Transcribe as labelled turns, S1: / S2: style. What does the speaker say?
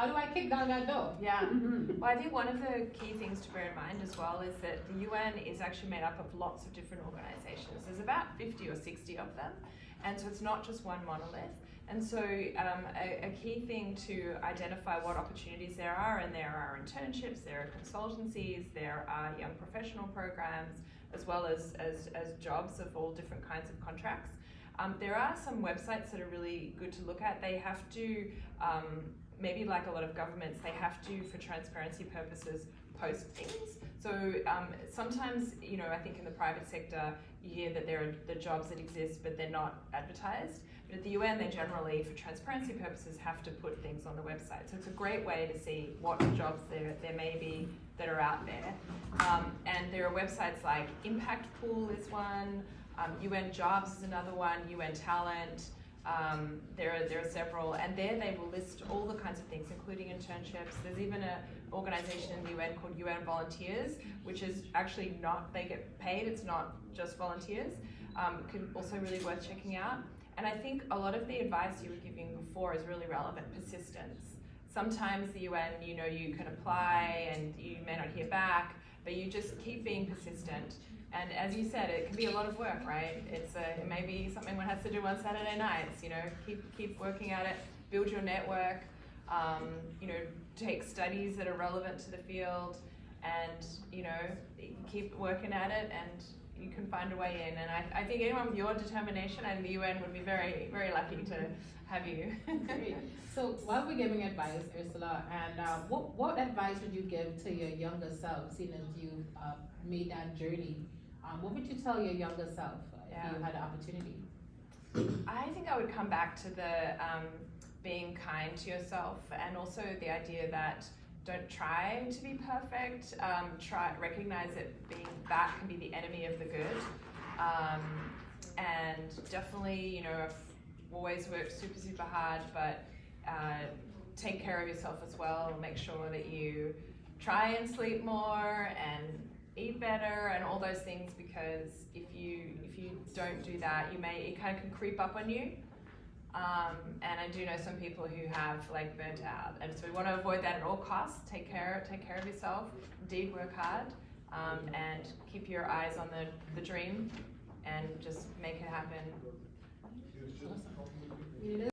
S1: How do I kick down that door?
S2: Yeah. Well, I think one of the key things to bear in mind as well is that the UN is actually made up of lots of different organizations. There's about 50 or 60 of them. And so it's not just one monolith. And so a key thing to identify what opportunities there are, and there are internships, there are consultancies, there are young professional programs, as well as jobs of all different kinds of contracts. There are some websites that are really good to look at. They have to, maybe like a lot of governments, they have to, for transparency purposes, post things. So sometimes, you know, I think in the private sector, you hear that there are the jobs that exist, but they're not advertised. But at the UN, they generally, for transparency purposes, have to put things on the website. So it's a great way to see what jobs there may be that are out there. And there are websites like Impact Pool is one, UN Jobs is another one, UN Talent. There are several, and there they will list all the kinds of things, including internships. There's even an organization in the UN called UN Volunteers, which is actually not, they get paid, it's not just volunteers. Also really worth checking out. And I think a lot of the advice you were giving before is really relevant: persistence. Sometimes the UN, you know, you can apply and you may not hear back, but you just keep being persistent. And as you said, it can be a lot of work, right? It may be something one has to do on Saturday nights. You know, keep working at it, build your network. You know, take studies that are relevant to the field, and you know, keep working at it, and you can find a way in. And I think anyone with your determination and the UN would be very, very lucky to have you.
S1: Great. So while we're giving advice, Ursula, and what advice would you give to your younger self, seeing as you've made that journey? What would you tell your younger self if you had the opportunity?
S2: I think I would come back to the being kind to yourself, and also the idea that don't try to be perfect. Recognize that that can be the enemy of the good. And definitely, you know, I've always worked super hard, but take care of yourself as well. Make sure that you try and sleep more and eat better and all those things, because if you don't do that, it kind of can creep up on you. And I do know some people who have like burnt out, and so we want to avoid that at all costs. Take care of yourself. Indeed, work hard, and keep your eyes on the dream, and just make it happen.
S1: Awesome.